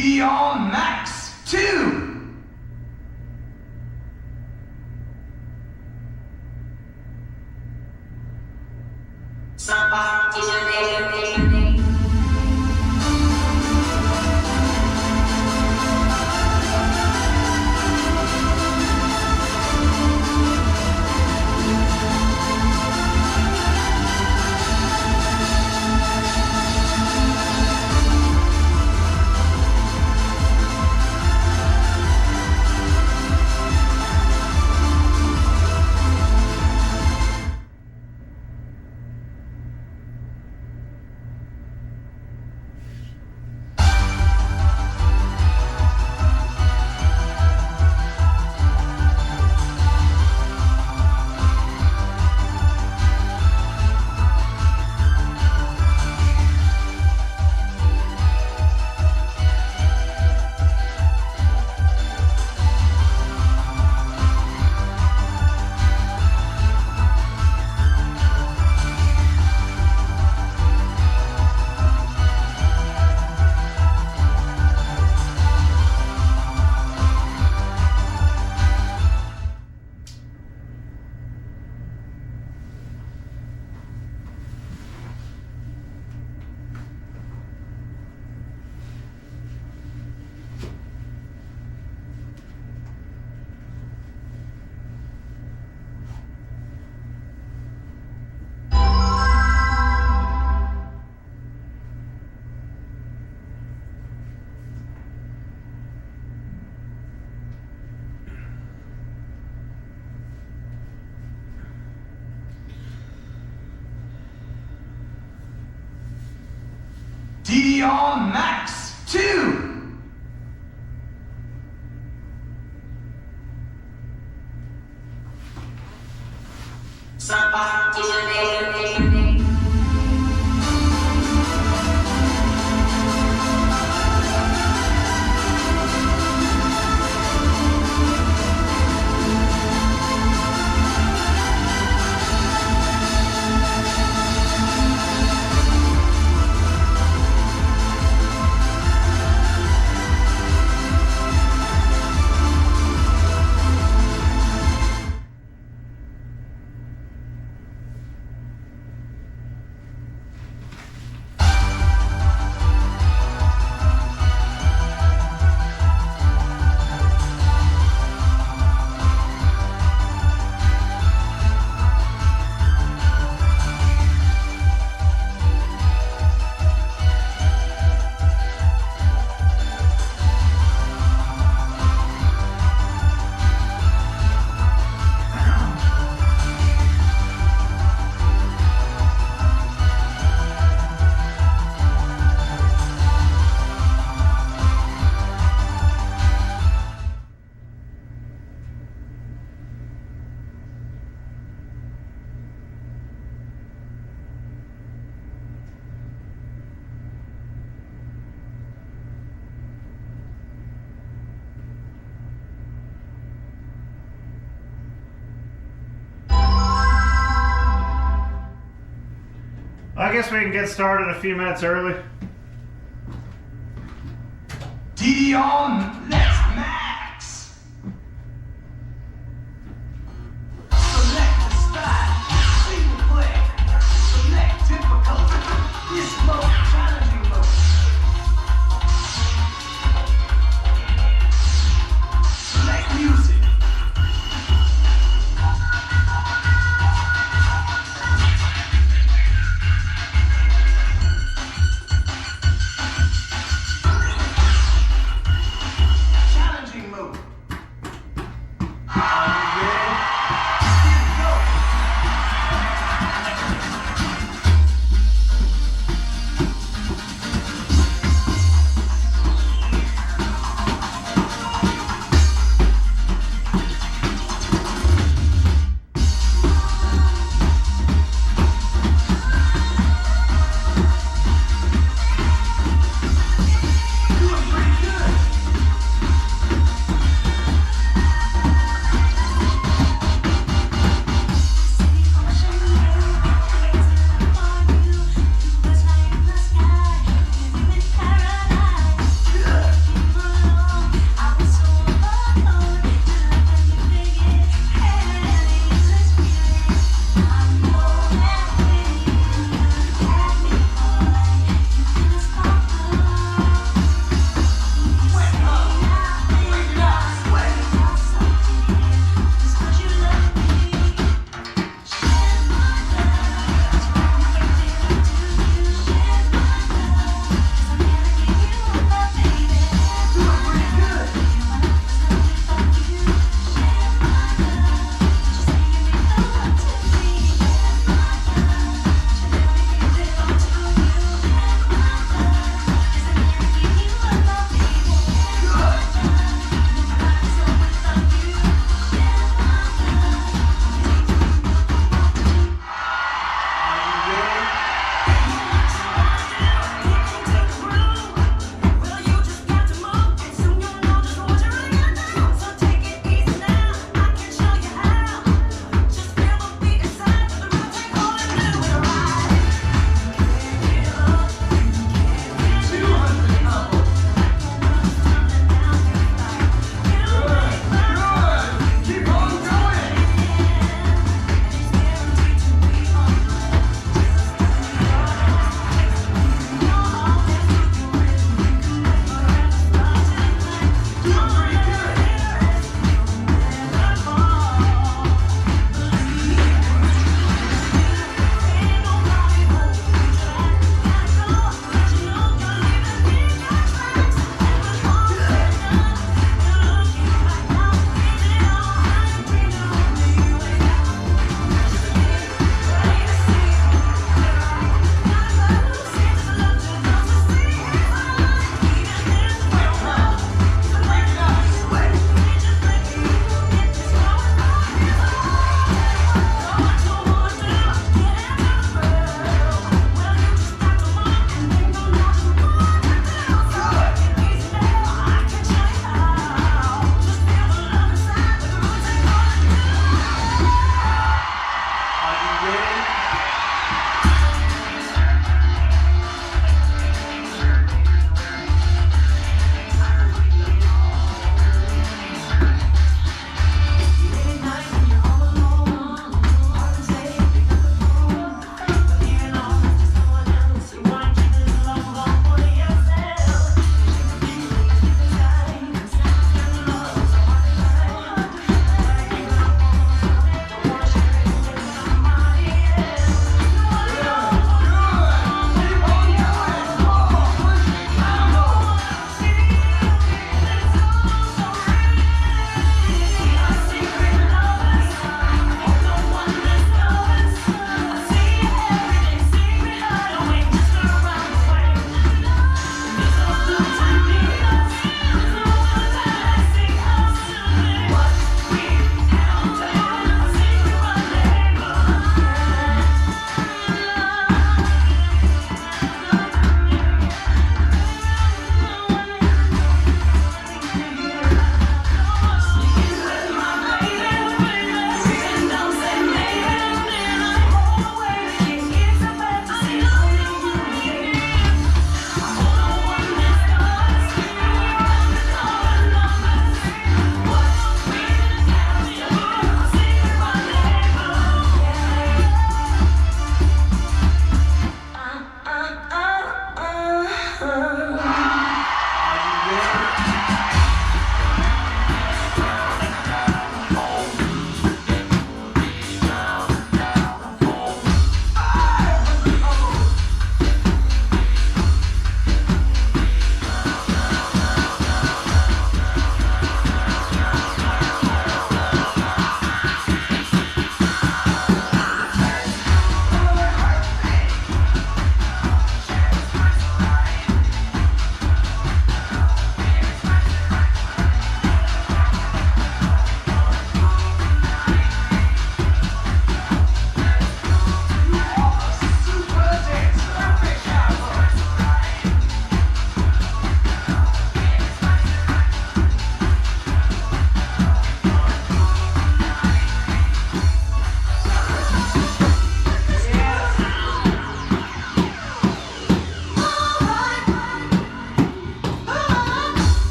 DDR Max 2. DDR Max 2. I guess we can get started a few minutes early. DDR Max. Select the style. Single player. Select difficulty. This mode, challenging mode. Select music.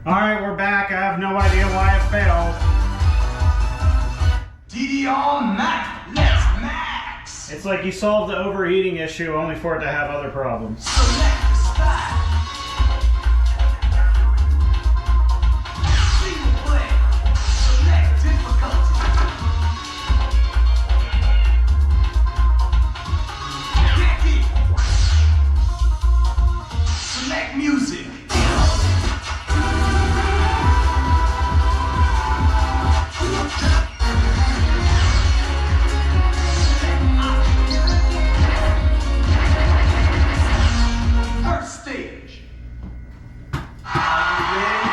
Alright, we're back. I have no idea why it failed. DDR Max. Let's max. It's like you solved the overheating issue only for it to have other problems. Select the style. Single player. Select difficulty. Pick it. Select music. First stage. Are you ready?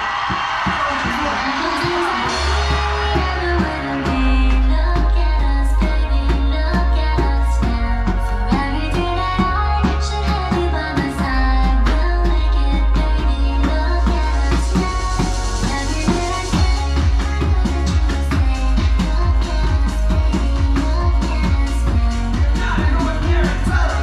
Not an ordinary fella.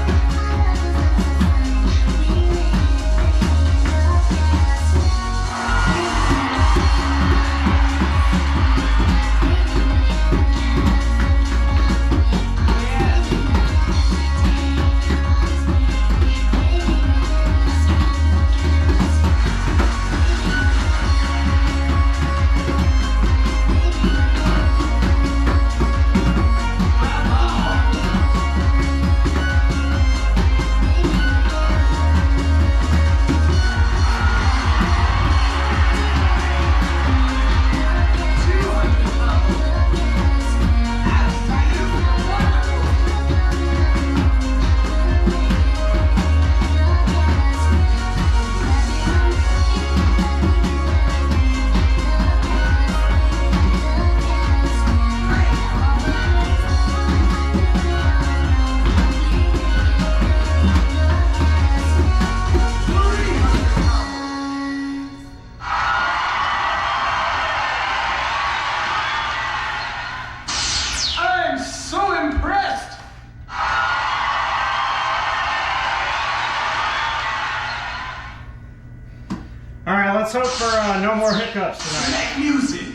I'm so impressed. Alright, let's hope for no more hiccups tonight. Select music.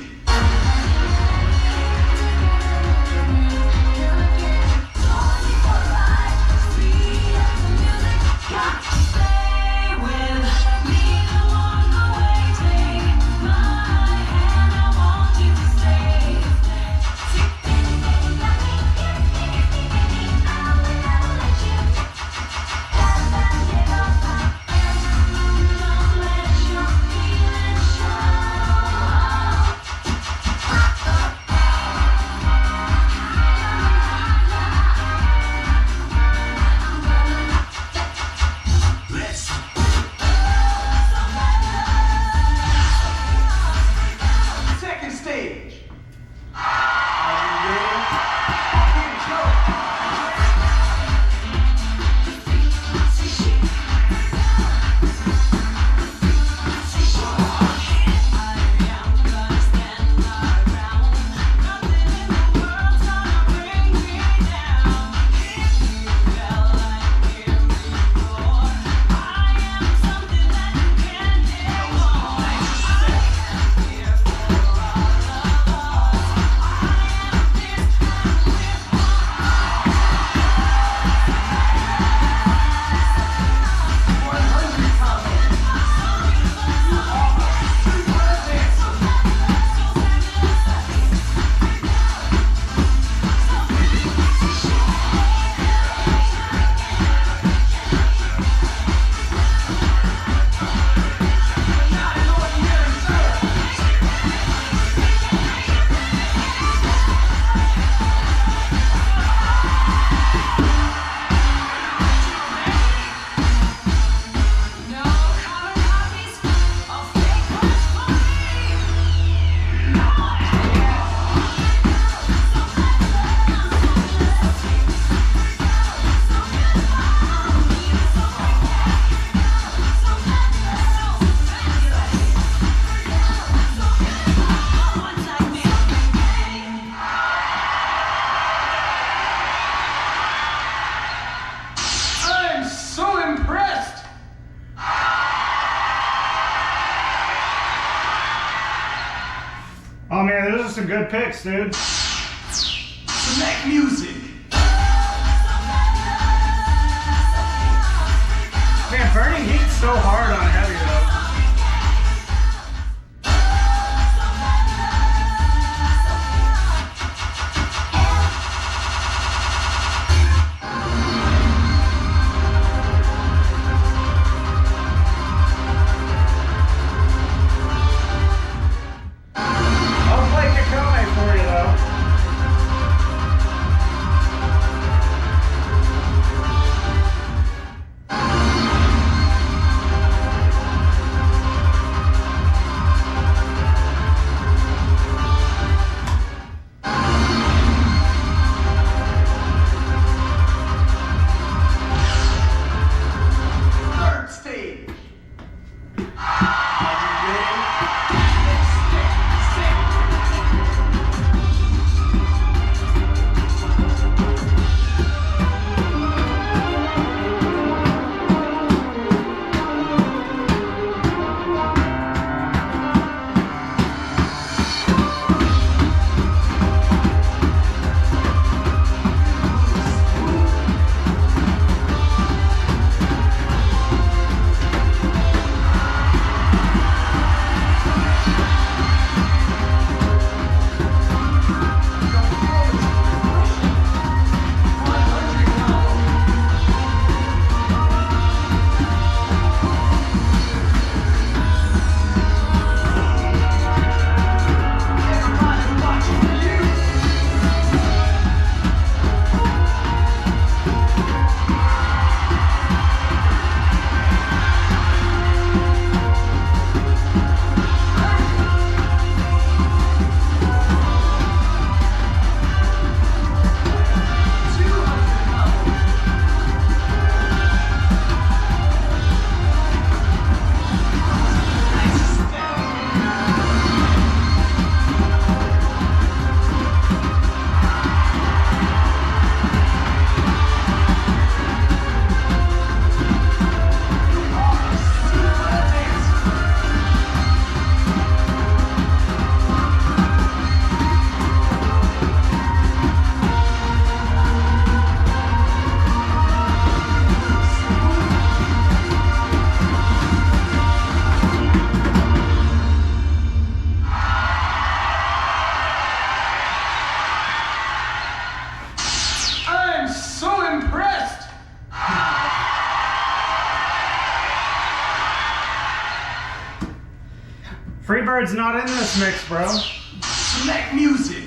Oh man, those are some good picks, dude. Select music. Man, Burning Heat's so hard on heavy though. I'll play Kakome for you though. Third stage. Are you ready? Let's sing. Everybody watching you. I'm so impressed. Freebird's not in this mix, bro. Select music.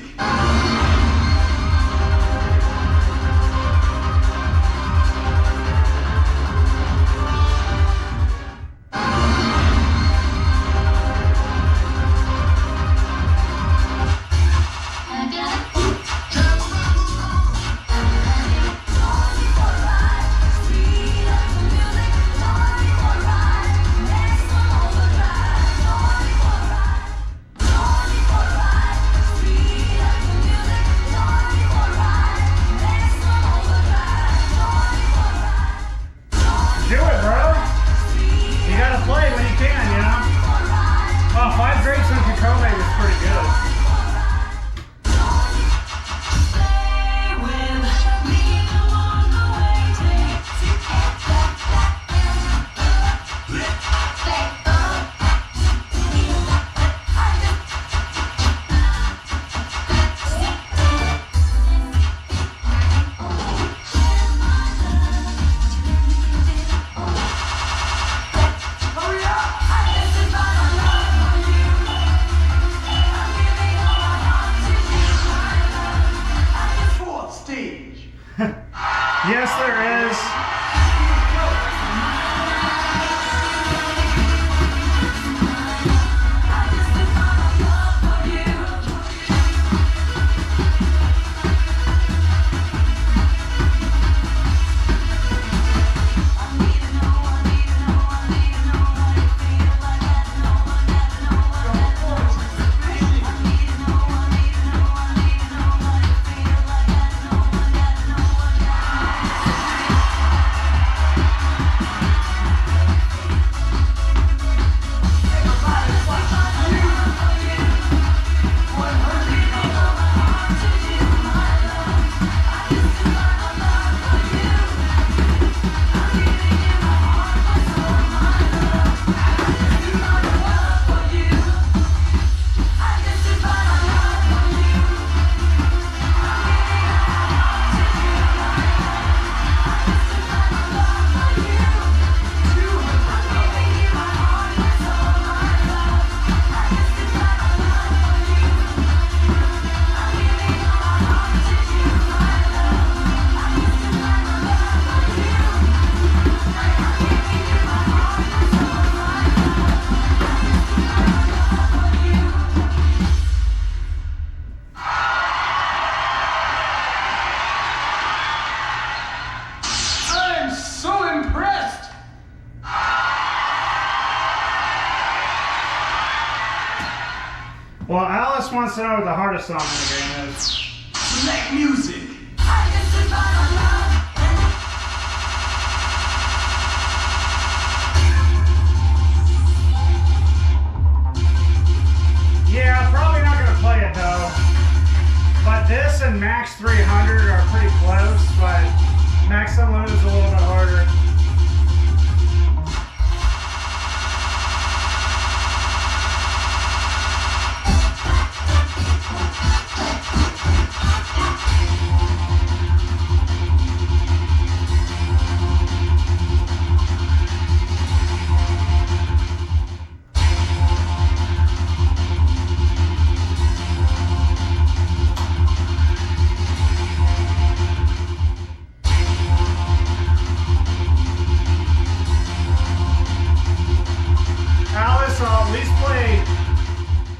Alice wants to know what the hardest song in the game is. Select music. Yeah, probably not going to play it though. But this and Max 300 are pretty close, but Max Unlimited is a little bit harder.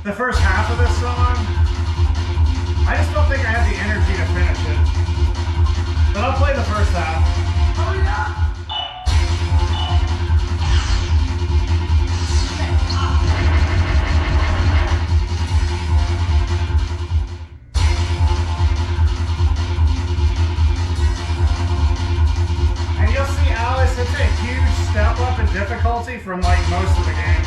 The first half of this song, I just don't think I have the energy to finish it. But I'll play the first half. Hurry up! And you'll see Alice, it's a huge step up in difficulty from like most of the game.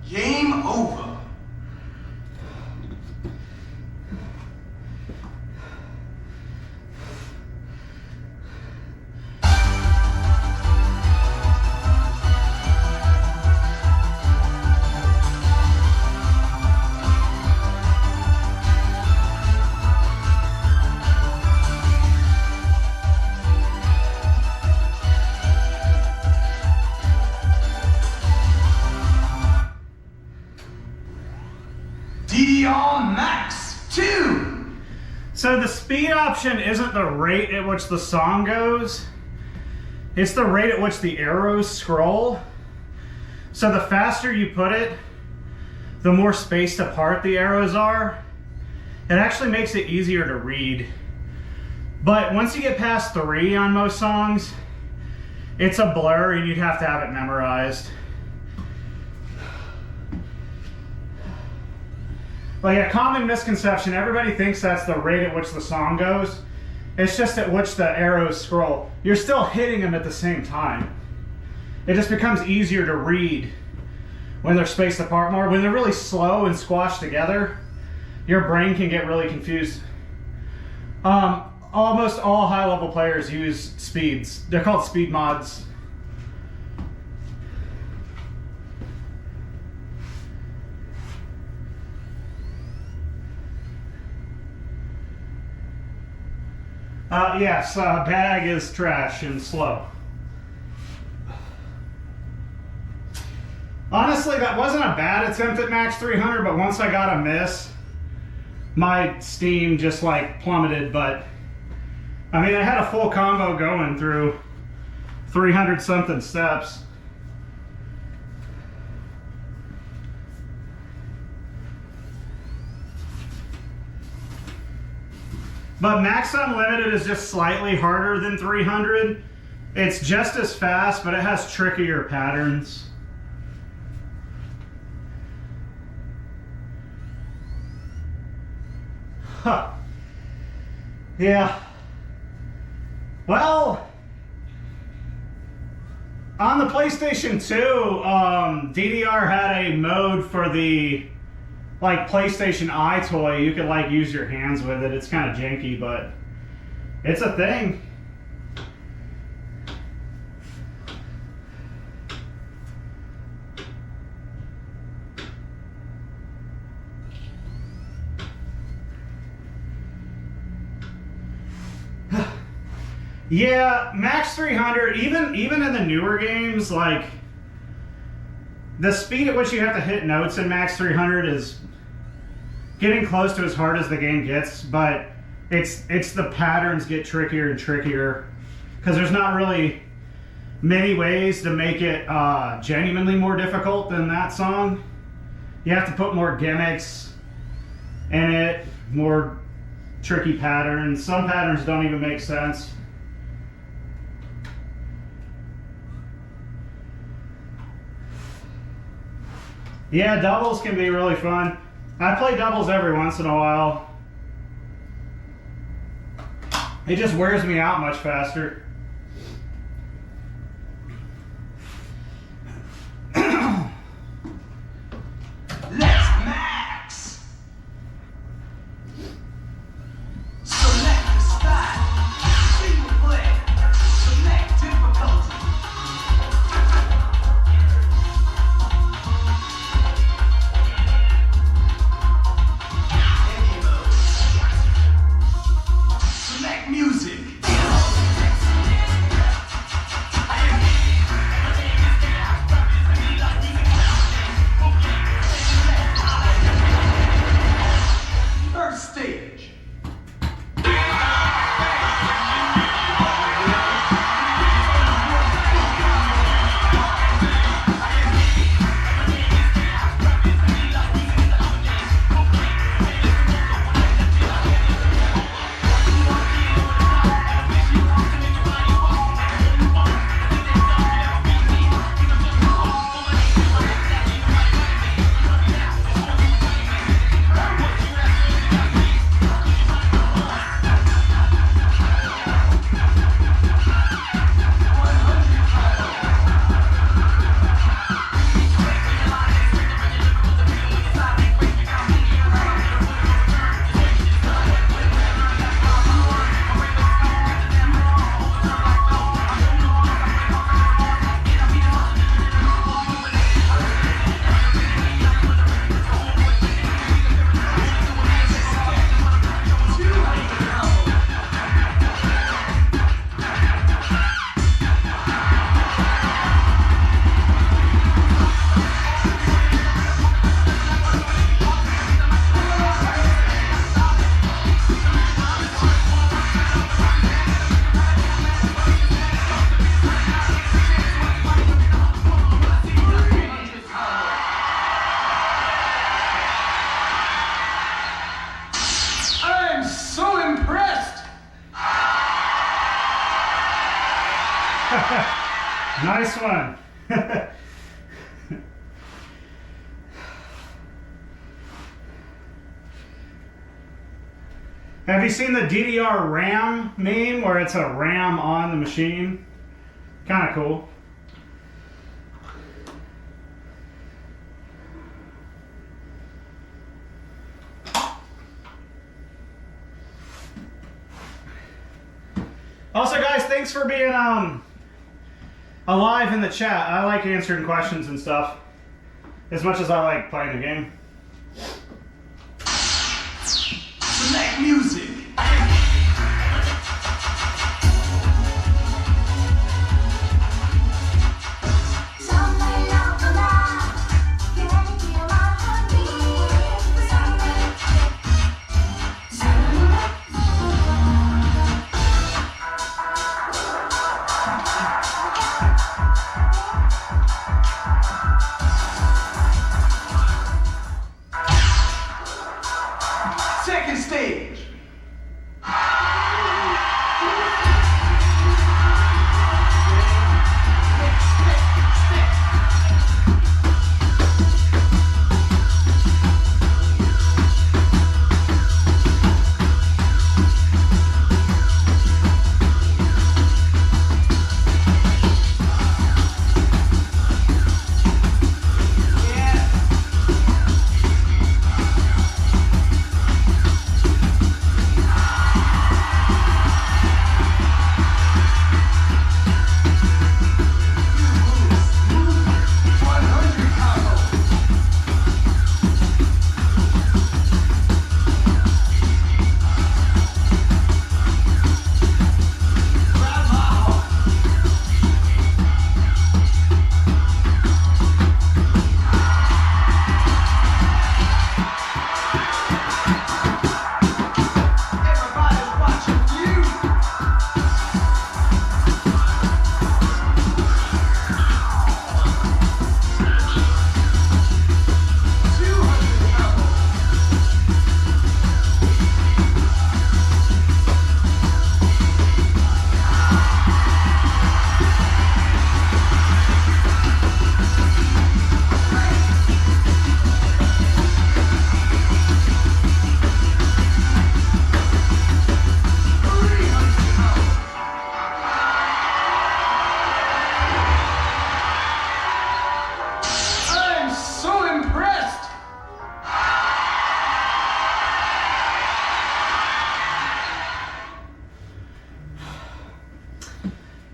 Game over. DDR Max 2. So the speed option isn't the rate at which the song goes. It's the rate at which the arrows scroll. So the faster you put it, the more spaced apart the arrows are. It actually makes it easier to read. But once you get past 3 on most songs, it's a blur and you'd have to have it memorized. Like a common misconception, everybody thinks that's the rate at which the song goes. It's just at which the arrows scroll. You're still hitting them at the same time. It just becomes easier to read when they're spaced apart more. When they're really slow and squashed together, your brain can get really confused. Almost all high-level players use speeds. They're called speed mods. Yes, bag is trash and slow. Honestly, that wasn't a bad attempt at Max 300, but once I got a miss, my Steam just like plummeted. But I mean, I had a full combo going through 300 something steps. But Max Unlimited is just slightly harder than 300. It's just as fast, but it has trickier patterns. Huh. Yeah. Well, on the PlayStation 2, DDR had a mode for the like PlayStation Eye toy. You could like use your hands with it. It's kind of janky, but it's a thing. Yeah, Max 300, even in the newer games, like, the speed at which you have to hit notes in Max 300 is getting close to as hard as the game gets, but it's the patterns get trickier and trickier, because there's not really many ways to make it genuinely more difficult than that song. You have to put more gimmicks in it, more tricky patterns. Some patterns don't even make sense. Yeah, doubles can be really fun. I play doubles every once in a while. It just wears me out much faster. Let's max. Select the style. Single player. Select difficulty. Any mode. Select music. First stage. I'm so impressed. Nice one. Have you seen the DDR RAM meme where it's a RAM on the machine? Kind of cool. Also, guys, thanks for being alive in the chat. I like answering questions and stuff as much as I like playing the game. Select music. Second stage.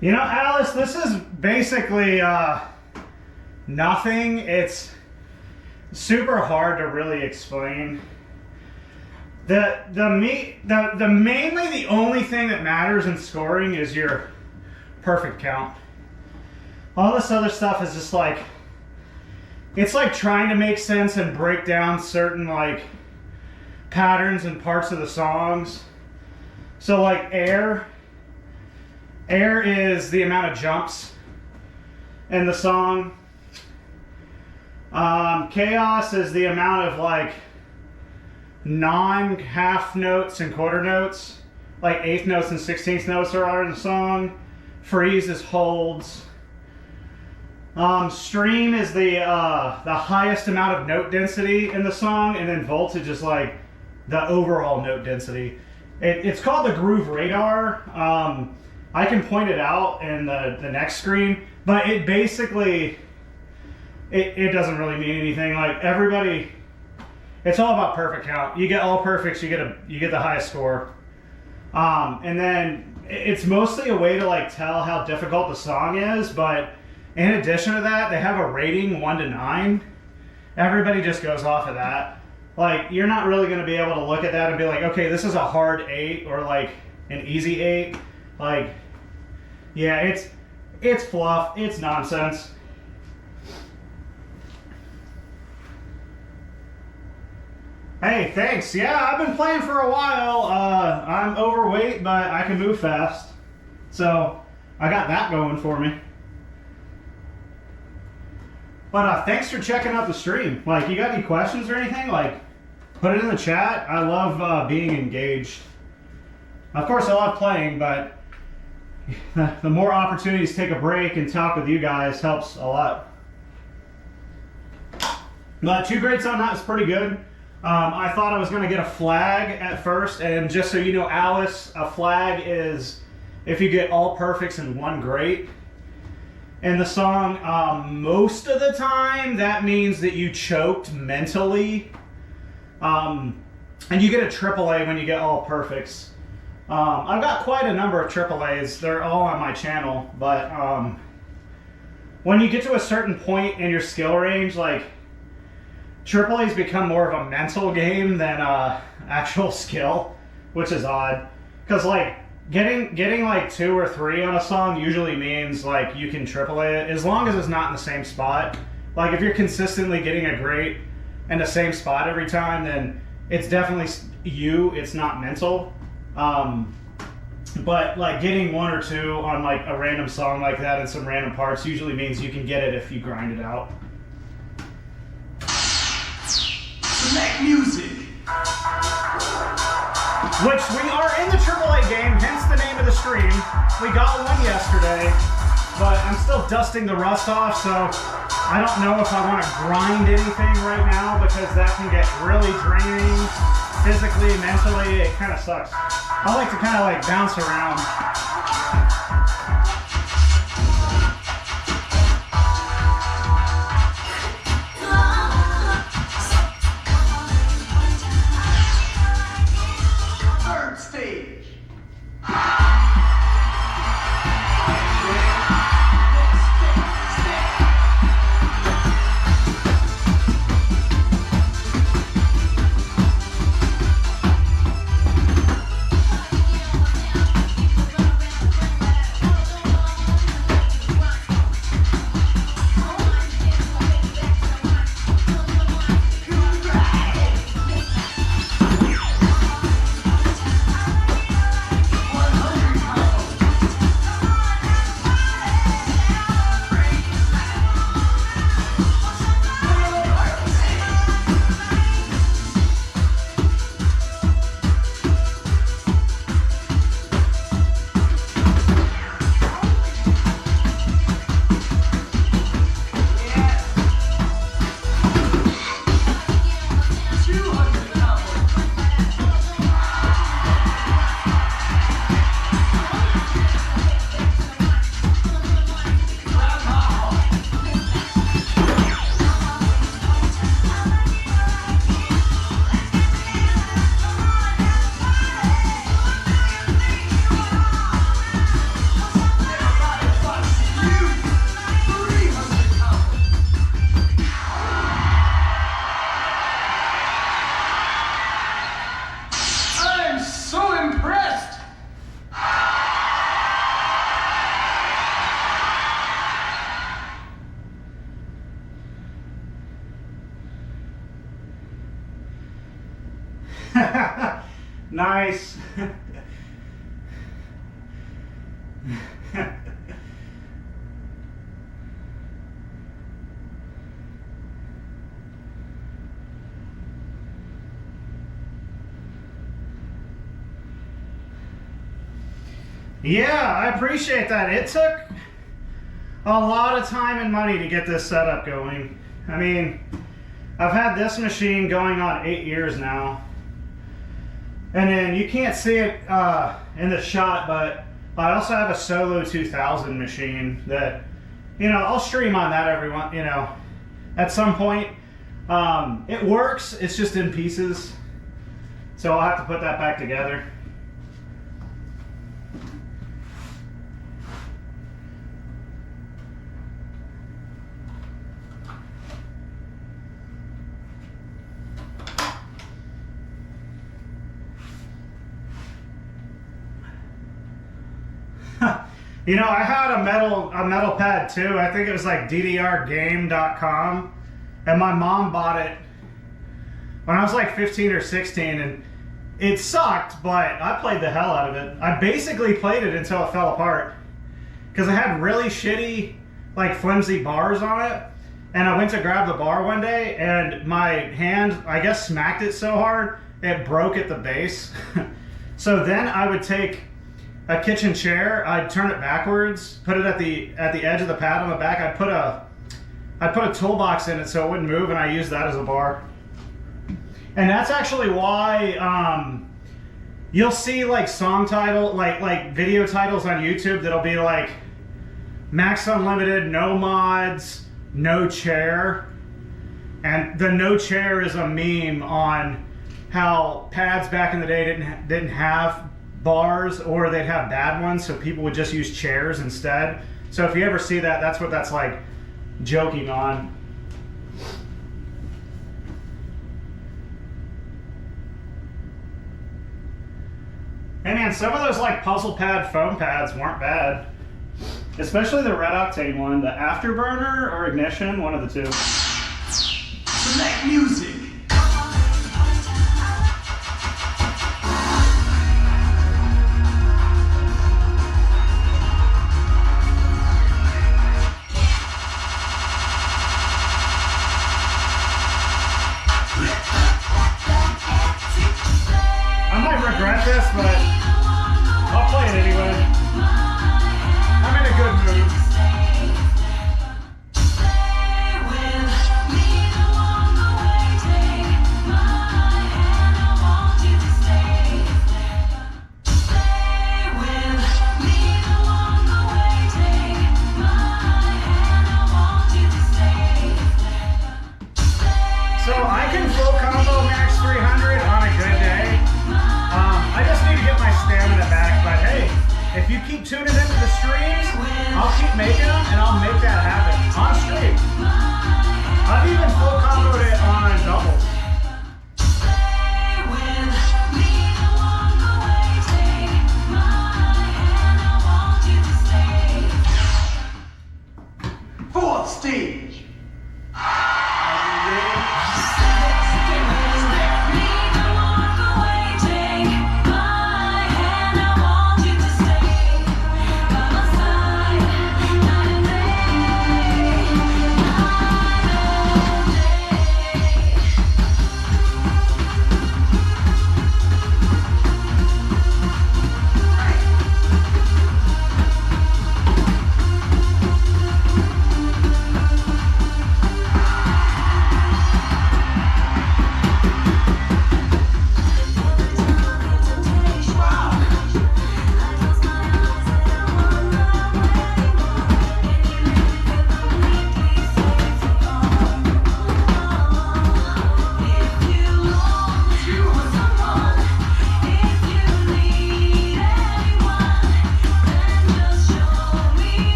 You know, Alice, this is basically nothing. It's super hard to really explain. Mainly the only thing that matters in scoring is your perfect count. All this other stuff is just like, it's like trying to make sense and break down certain like patterns and parts of the songs. So like air is the amount of jumps in the song. Chaos is the amount of like non-half notes and quarter notes, like eighth notes and 16th notes are in the song. Freeze is holds. Stream is the highest amount of note density in the song, and then voltage is like the overall note density. It's called the groove radar. I can point it out in the next screen, but it basically it doesn't really mean anything. Like everybody, it's all about perfect count. You get all perfects, you get the highest score. And then it's mostly a way to like tell how difficult the song is, but in addition to that, they have a rating 1 to 9. Everybody just goes off of that. Like, you're not really going to be able to look at that and be like, okay, this is a hard 8 or like an easy 8. Like, yeah, it's fluff. It's nonsense. Hey, thanks. Yeah, I've been playing for a while. I'm overweight, but I can move fast. So, I got that going for me. But thanks for checking out the stream. Like, you got any questions or anything? Like, put it in the chat. I love being engaged. Of course, I love playing, but the more opportunities to take a break and talk with you guys helps a lot. But 2 grades on that is pretty good. I thought I was going to get a flag at first, and just so you know, Alice, a flag is if you get all perfects in 1 grade. In the song, most of the time, that means that you choked mentally. And you get a AAA when you get all perfects. I've got quite a number of AAAs. They're all on my channel. But when you get to a certain point in your skill range, like, AAAs become more of a mental game than actual skill, which is odd. Because, like, Getting like 2 or 3 on a song usually means like you can AAA it, as long as it's not in the same spot. Like if you're consistently getting a great in the same spot every time, then it's definitely you, it's not mental. But like getting 1 or 2 on like a random song like that in some random parts usually means you can get it if you grind it out. Select music. Which we are in the AAA game, hence the name of the stream. We got one yesterday, but I'm still dusting the rust off, so I don't know if I want to grind anything right now because that can get really draining physically, mentally. It kind of sucks. I like to kind of like bounce around. Nice. Yeah, I appreciate that. It took a lot of time and money to get this setup going. I mean, I've had this machine going on 8 years now. And then you can't see it in the shot, but I also have a Solo 2000 machine that, I'll stream on that every one, at some point. It works, it's just in pieces. So I'll have to put that back together. I had a metal pad too. I think it was like ddrgame.com, and my mom bought it when I was like 15 or 16, and it sucked, but I played the hell out of it. I basically played it until it fell apart because it had really shitty, like flimsy bars on it, and I went to grab the bar one day, and my hand, I guess, smacked it so hard it broke at the base. So then I would take a kitchen chair, I'd turn it backwards, put it at the edge of the pad on the back. I'd put a toolbox in it so it wouldn't move, and I used that as a bar. And that's actually why you'll see like song title, like video titles on YouTube that'll be like Max Unlimited, no mods, no chair. And the no chair is a meme on how pads back in the day didn't have bars, or they'd have bad ones, so people would just use chairs instead. So if you ever see that, that's what that's like joking on. Hey man, some of those like puzzle pad foam pads weren't bad, especially the Red Octane one, the Afterburner or Ignition, one of the two. Select music. This, but I'll play it anyway. I'm in a good mood. So I can full combo max 300 on a good day. I just need to get my stamina back, but hey, if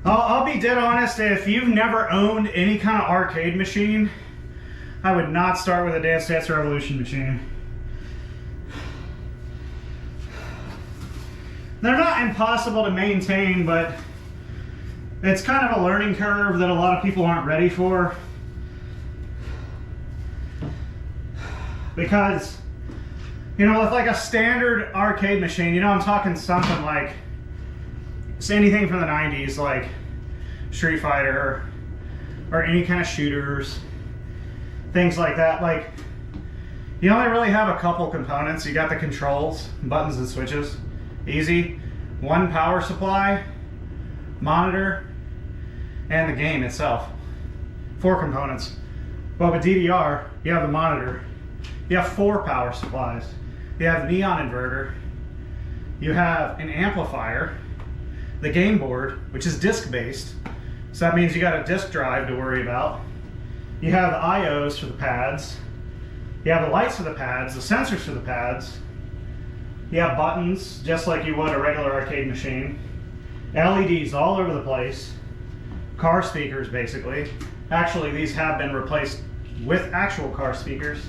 I'll be dead honest, if you've never owned any kind of arcade machine, I would not start with a Dance Dance Revolution machine. They're not impossible to maintain, but it's kind of a learning curve that a lot of people aren't ready for. Because, you know, with like a standard arcade machine, you know, I'm talking something like anything from the 90s, like Street Fighter or any kind of shooters, things like that. Like, you only really have a couple components. You got the controls, buttons and switches, easy. One power supply, monitor, and the game itself. 4 components. But with DDR, you have the monitor, you have 4 power supplies, you have neon inverter, you have an amplifier, the game board, which is disc based, so that means you got a disc drive to worry about. You have the IOs for the pads, you have the lights for the pads, the sensors for the pads, you have buttons just like you would a regular arcade machine, LEDs all over the place, car speakers basically. Actually, these have been replaced with actual car speakers.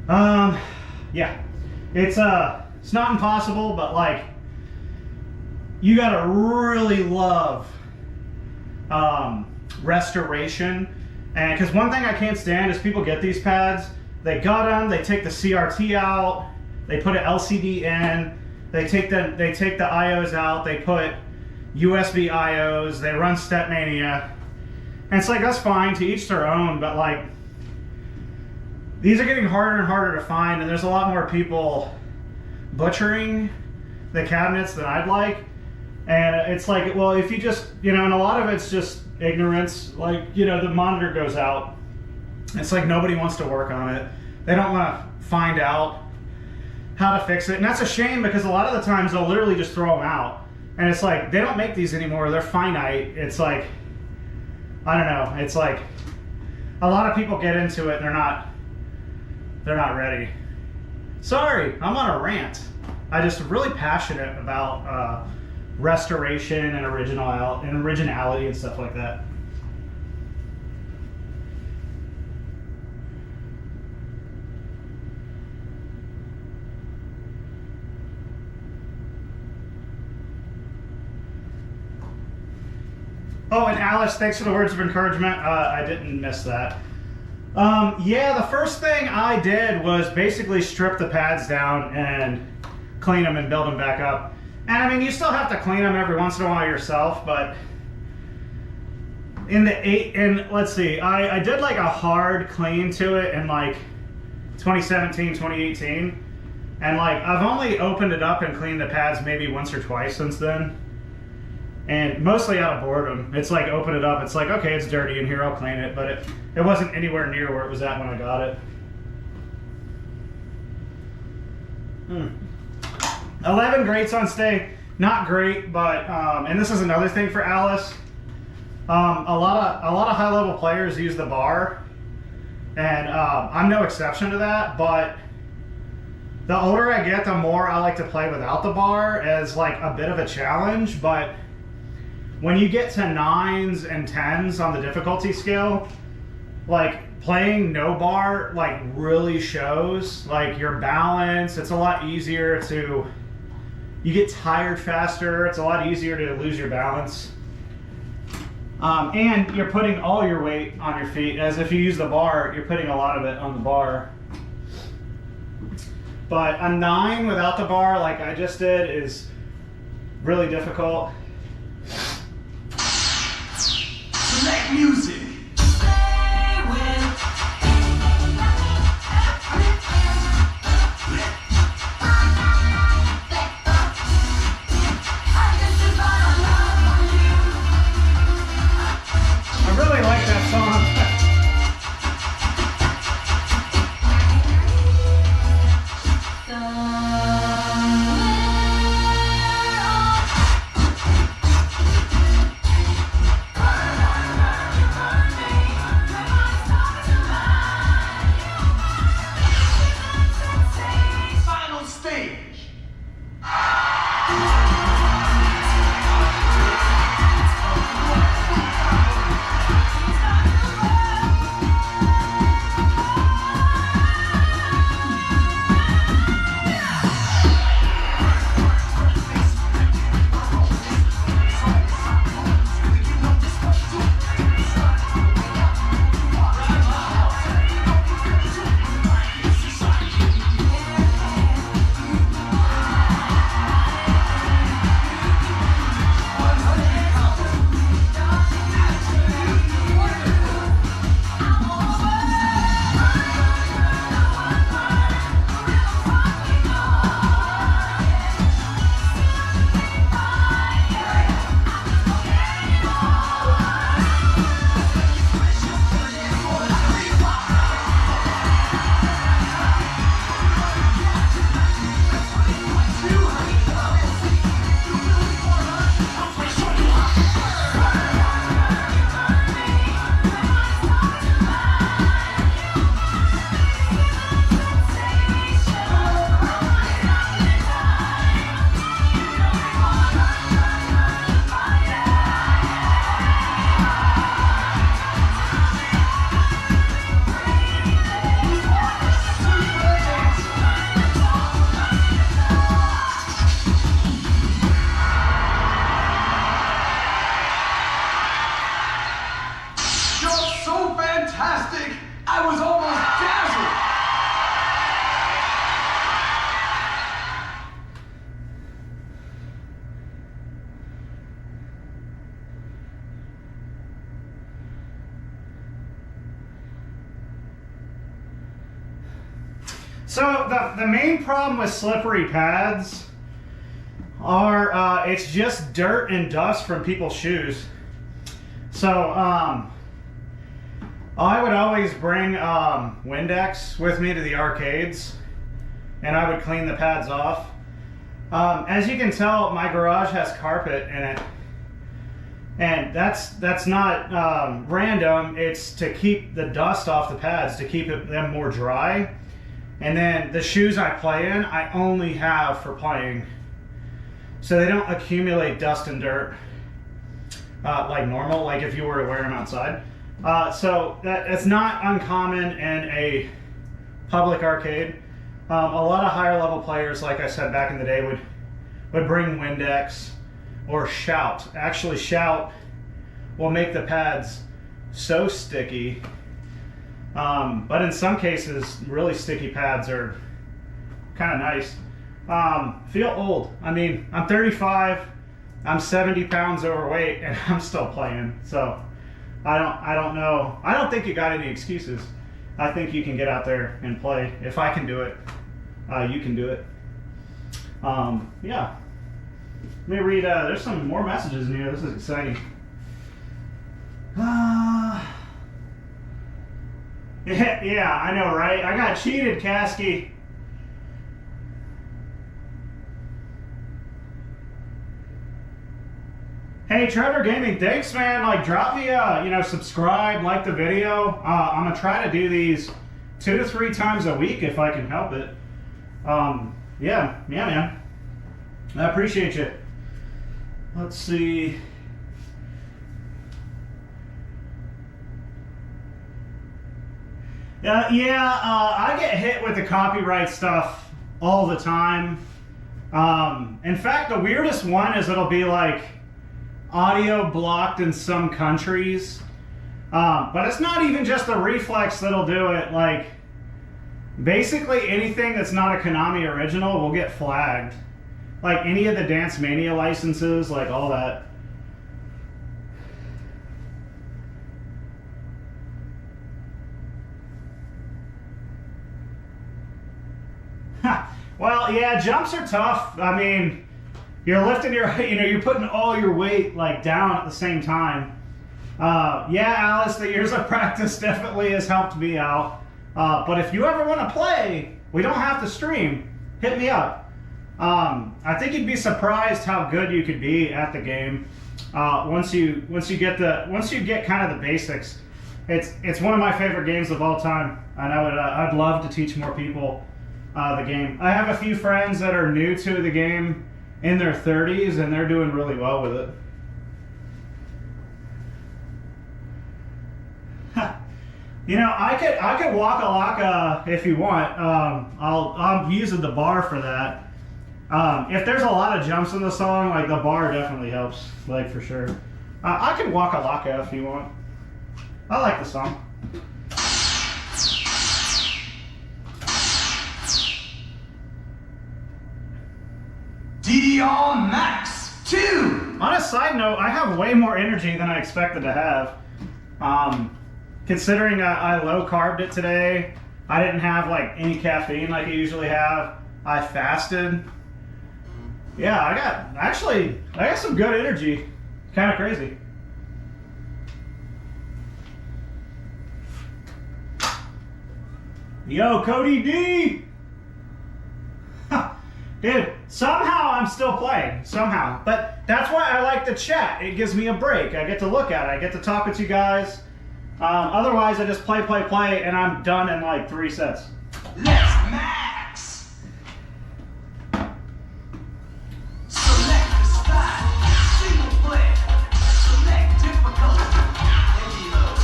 Yeah, it's not impossible, but like, you gotta really love restoration. And because one thing I can't stand is people get these pads, they got them, they take the CRT out, they put an LCD in, they take the IOs out, they put USB IOs, they run Stepmania, and it's like, that's fine, to each their own, but like, these are getting harder and harder to find, and there's a lot more people butchering the cabinets than I'd like. And it's like, well, if you just, you know, and a lot of it's just ignorance. Like, you know, the monitor goes out. It's like nobody wants to work on it. They don't want to find out how to fix it. And that's a shame, because a lot of the times they'll literally just throw them out. And it's like, they don't make these anymore. They're finite. It's like, I don't know. It's like a lot of people get into it and they're not ready. Sorry, I'm on a rant. I'm just really passionate about restoration and originality and stuff like that. Oh, and Alice, thanks for the words of encouragement. I didn't miss that. Yeah, the first thing I did was basically strip the pads down and clean them and build them back up. And I mean, you still have to clean them every once in a while yourself, but let's see, I did like a hard clean to it in like 2017, 2018. And like, I've only opened it up and cleaned the pads maybe once or twice since then. And mostly out of boredom. It's like, open it up, it's like, okay, it's dirty in here, I'll clean it. But it wasn't anywhere near where it was at when I got it. 11 greats on stay, not great, but and this is another thing for Alice. A lot of high level players use the bar, and I'm no exception to that. But the older I get, the more I like to play without the bar as like a bit of a challenge. But when you get to 9s and 10s on the difficulty scale, like playing no bar like really shows like your balance. It's a lot easier to, you get tired faster. It's a lot easier to lose your balance. And you're putting all your weight on your feet, as if you use the bar, you're putting a lot of it on the bar. But a 9 without the bar, like I just did, is really difficult. Select music. I really like that song. I was almost dazzled. So the main problem with slippery pads are it's just dirt and dust from people's shoes. So I would always bring Windex with me to the arcades, and I would clean the pads off. As you can tell, my garage has carpet in it, and that's not random. It's to keep the dust off the pads, to keep them more dry. And then the shoes I play in, I only have for playing, so they don't accumulate dust and dirt like normal, like if you were to wear them outside. So it's not uncommon in a public arcade. A lot of higher level players, like I said back in the day, would bring Windex or Shout. Actually, Shout will make the pads so sticky. But in some cases, really sticky pads are kind of nice. Feel old. I mean, I'm 35, I'm 70 pounds overweight, and I'm still playing. So I don't know. I don't think you got any excuses. I think you can get out there and play. If I can do it, you can do it. Yeah. Let me read. There's some more messages in here. This is exciting. Yeah, I know, right? I got cheated, Kasky. Hey, Trevor Gaming, thanks, man. Like, drop me a, subscribe, like the video. I'm gonna try to do these 2 to 3 times a week if I can help it. Yeah, man. I appreciate you. Let's see. I get hit with the copyright stuff all the time. In fact, the weirdest one is it'll be like audio blocked in some countries. But it's not even just the Reflex that'll do it. Like, basically anything that's not a Konami original will get flagged. Like any of the Dance Mania licenses, like all that. Well, yeah, jumps are tough. I mean, you're lifting you're putting all your weight like down at the same time. Yeah, Alice, the years of practice definitely has helped me out. But if you ever want to play, we don't have to stream. Hit me up. I think you'd be surprised how good you could be at the game once you get kind of the basics. It's one of my favorite games of all time, and I'd love to teach more people the game. I have a few friends that are new to the game in their 30s, and they're doing really well with it. I could Waka Waka if you want. I'm using the bar for that. If there's a lot of jumps in the song, like the bar definitely helps, like for sure. I can Waka Waka if you want. I like the song. DDR Max 2! On a side note, I have way more energy than I expected to have. Considering I low carbed it today, I didn't have like any caffeine like I usually have. I fasted. Yeah, I got some good energy. Kind of crazy. Yo, Cody D! Dude, somehow I'm still playing. Somehow. But that's why I like the chat. It gives me a break. I get to look at it. I get to talk with you guys. Otherwise, I just play, and I'm done in like 3 sets. Let's max! Select the style. Single play. Select difficulty. Heavy load.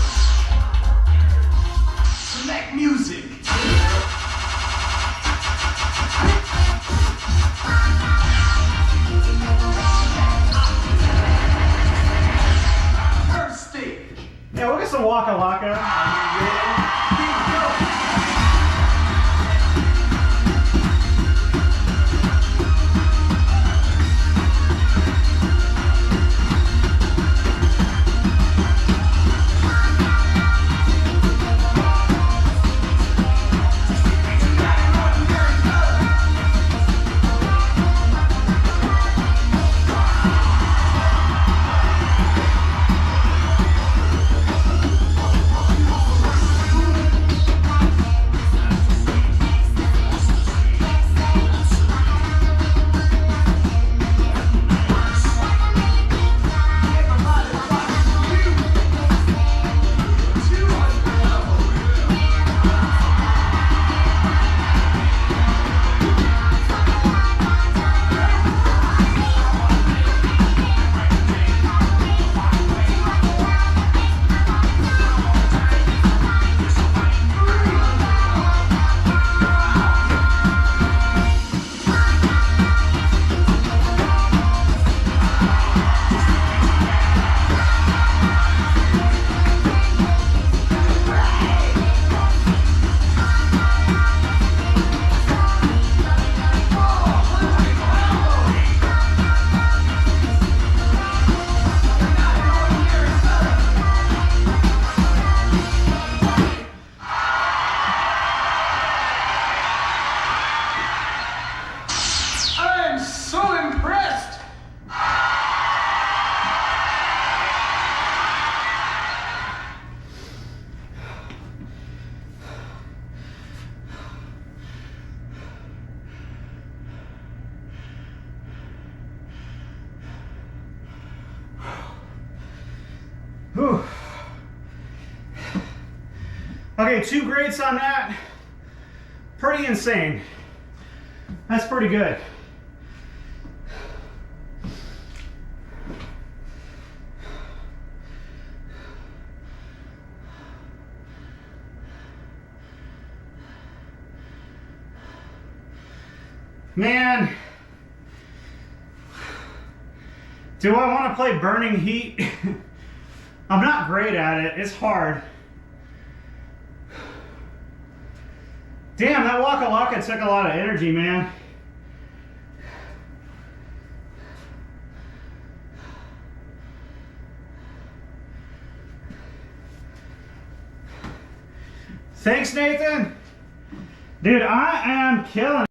Select music. Yeah, we'll get some Waka Waka. Okay, 2 grades on that. Pretty insane. That's pretty good. Man, do I want to play Burning Heat? I'm not great at it. It's hard. Damn, that Waka Waka took a lot of energy, man. Thanks, Nathan. Dude, I am killing it.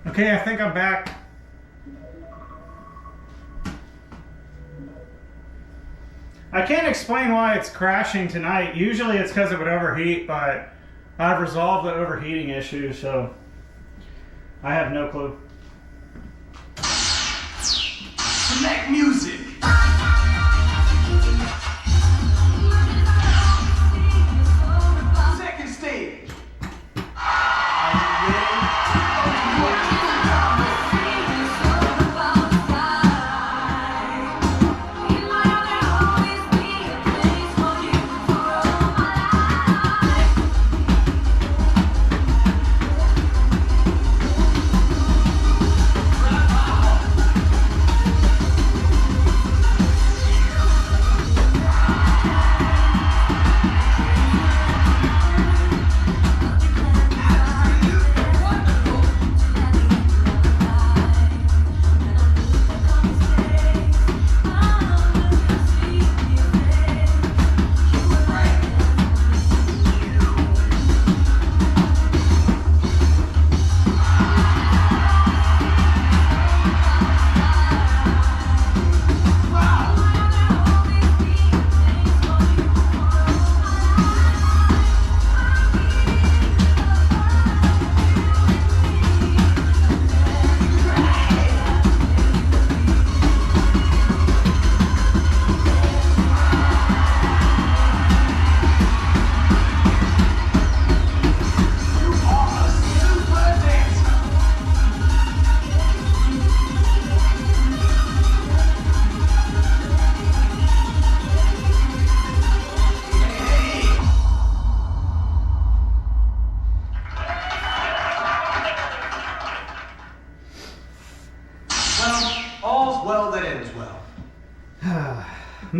Okay, I think I'm back. I can't explain why it's crashing tonight. Usually it's because it would overheat, but I've resolved the overheating issue, so I have no clue. Select music.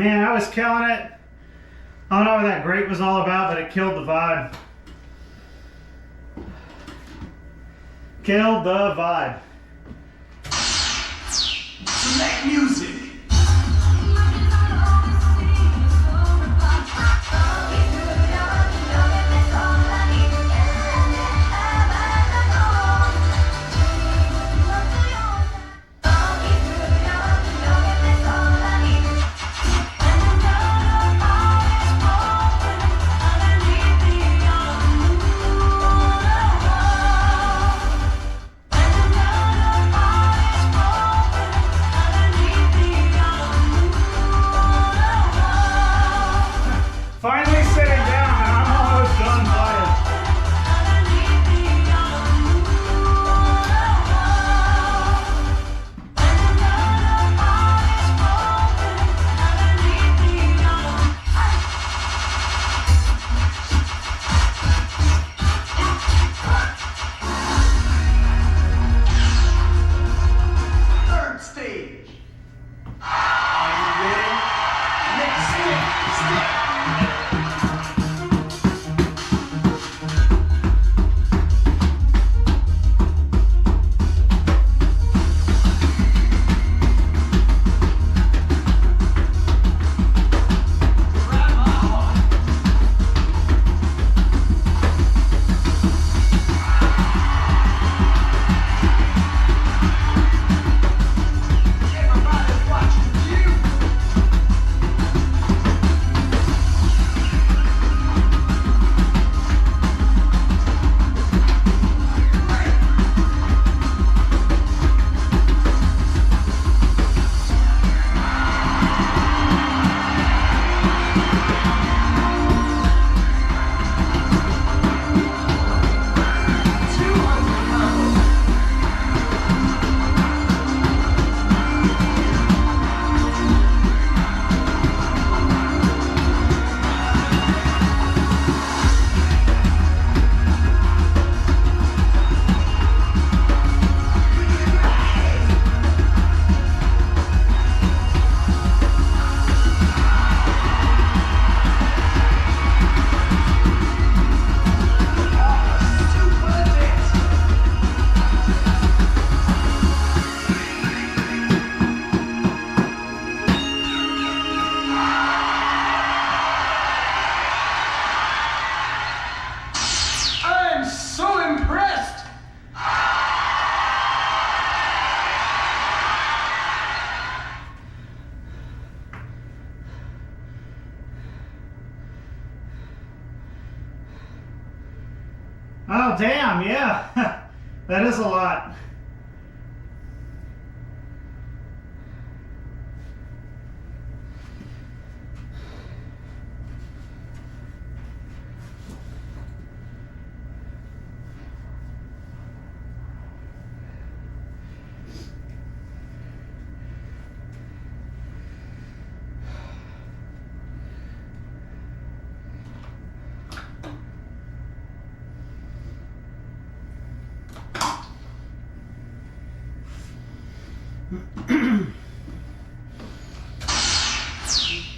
Man, I was killing it. I don't know what that grape was all about, but it killed the vibe. Killed the vibe. Select music. Finally sitting down and I'm almost done playing. Third stage. Are you ready? Next step. Grab my heart. Everybody's watching you. I'm so impressed. Oh, damn, yeah. That is a lot.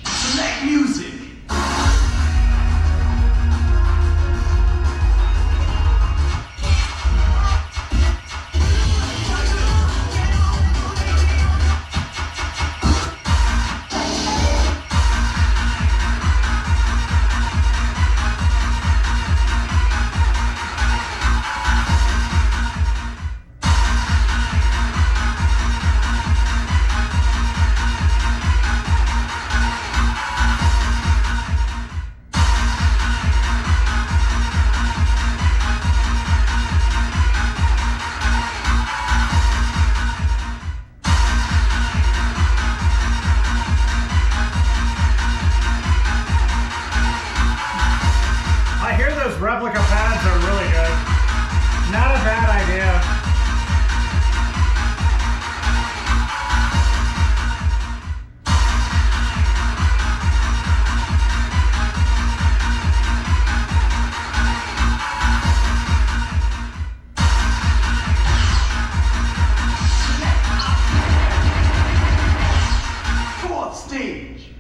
Select music. I hear those replica pads are really good. Not a bad idea. Fourth stage.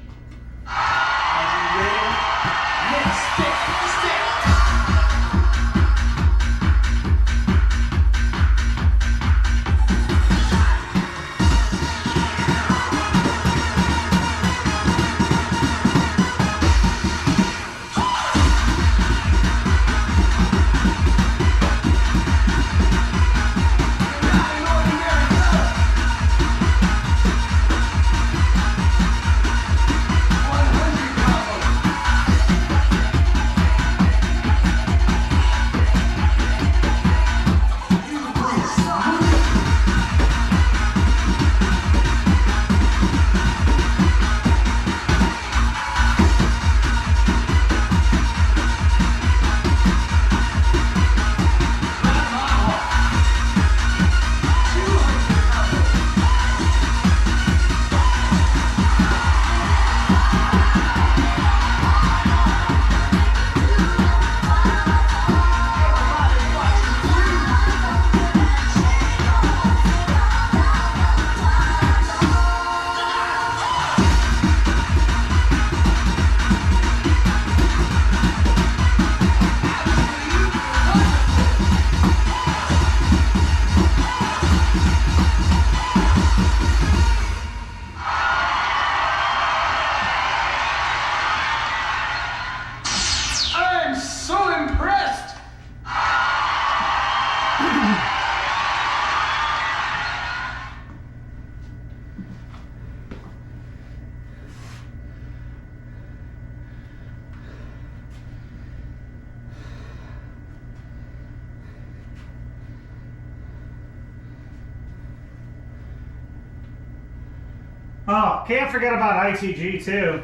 Oh, can't forget about ITG too.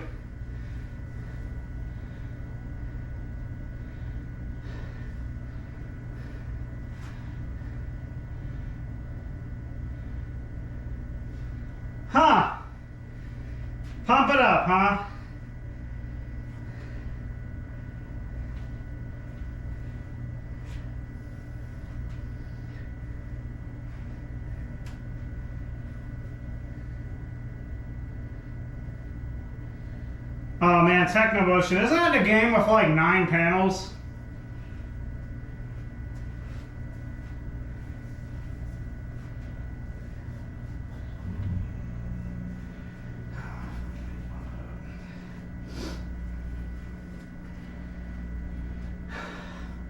Huh. Pump it up, huh? Oh man, Techno Motion. Isn't that a game with like 9 panels?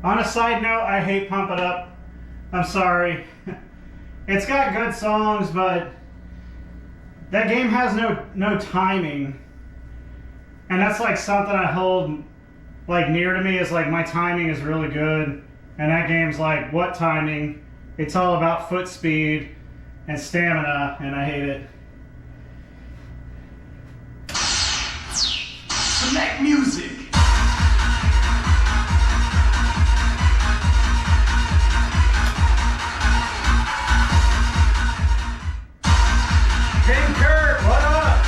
On a side note, I hate Pump It Up. I'm sorry. It's got good songs, but that game has no timing. And that's like something I hold like near to me, is like my timing is really good. And that game's like, what timing? It's all about foot speed and stamina, and I hate it. Select music. King Kurt, what up?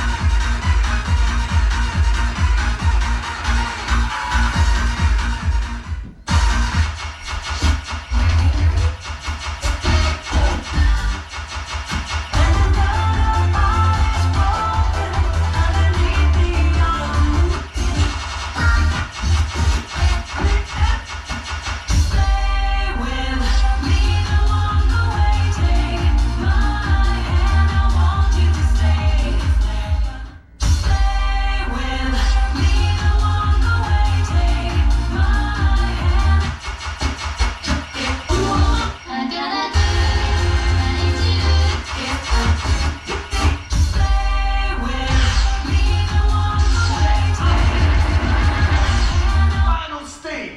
Final stage.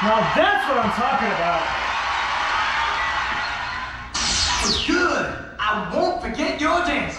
Now that's what I'm talking about. That was good. I won't forget your dance.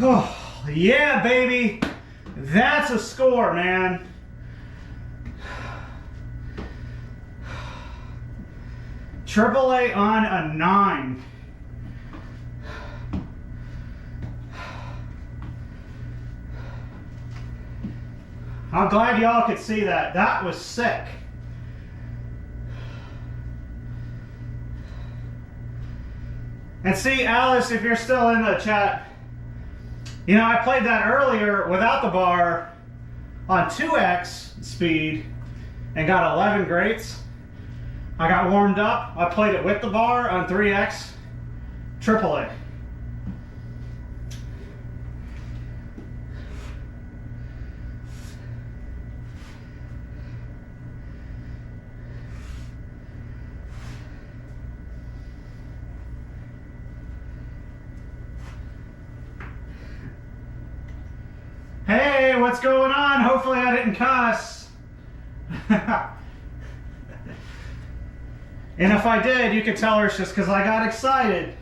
Oh, yeah, baby. That's a score, man. AAA on a 9. I'm glad y'all could see that. That was sick. And see, Alice, if you're still in the chat, you know, I played that earlier without the bar on 2x speed and got 11 grates. I got warmed up. I played it with the bar on 3x, AAA. Hey, what's going on? Hopefully I didn't cuss. And if I did, you could tell her it's just because I got excited.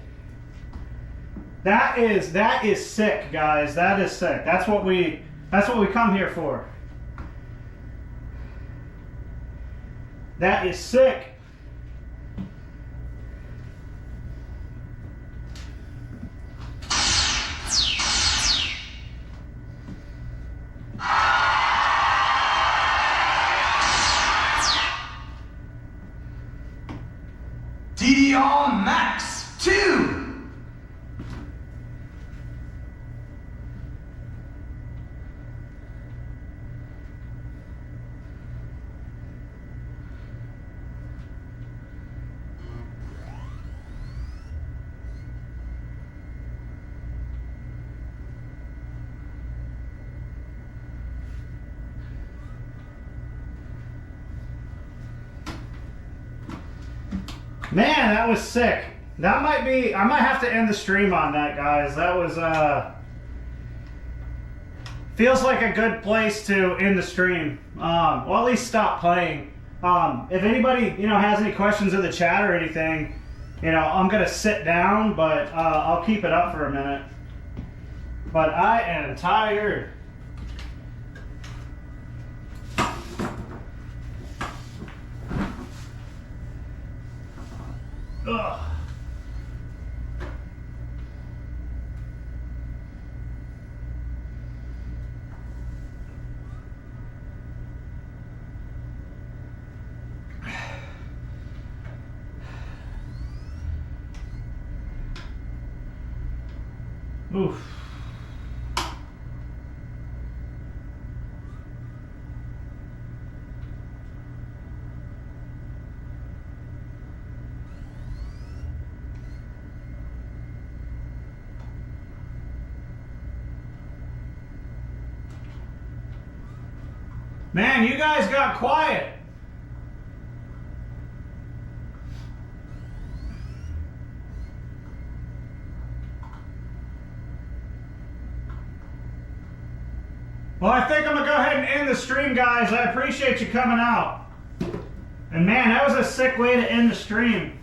That is sick, guys. That is sick. That's what we come here for. That is sick. DDR Max 2. Man, that was sick. That might be, I might have to end the stream on that, guys. That was, feels like a good place to end the stream. Well, at least stop playing. If anybody, has any questions in the chat or anything, I'm going to sit down, but I'll keep it up for a minute. But I am tired. Ugh. Oof. Man, you guys got quiet. Well, I think I'm going to go ahead and end the stream, guys. I appreciate you coming out. And man, that was a sick way to end the stream.